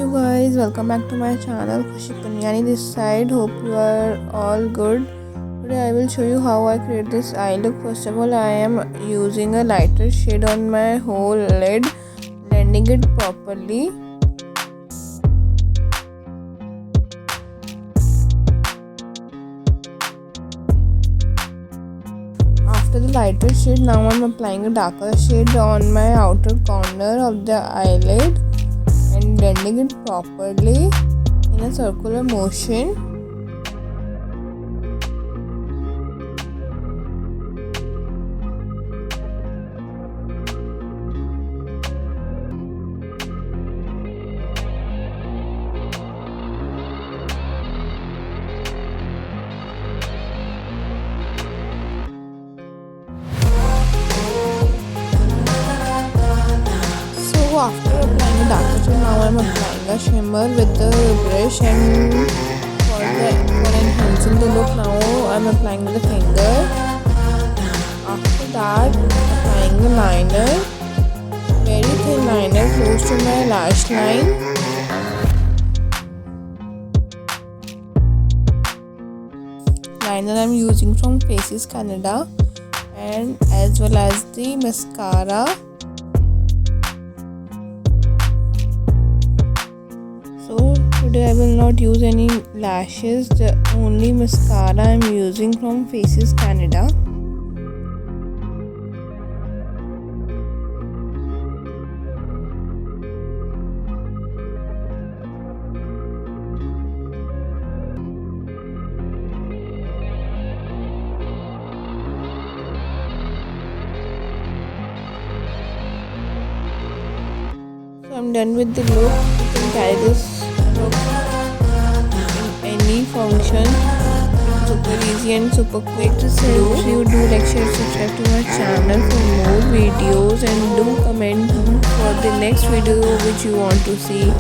you guys, welcome back to my channel. Khushi Punyani this side. Hope you are all good. Today I will show you how I create this eye look. First of all, I am using a lighter shade on my whole lid, blending it properly. After the lighter shade, now I am applying a darker shade on my outer corner of the eyelid and blending it properly in a circular motion. So after applying a darker shade, now I am applying a shimmer with the brush, and for enhancing the look, now I am applying with the finger. After that, applying a liner, very thin liner close to my lash line. Liner I am using from Faces Canada, and as well as the mascara. So today I will not use any lashes, the only mascara I am using from Faces Canada. So I'm done with the look. You can carry this look in any function. It's super easy and super quick to do. If you do like, share, subscribe to my channel for more videos, and do comment for the next video which you want to see.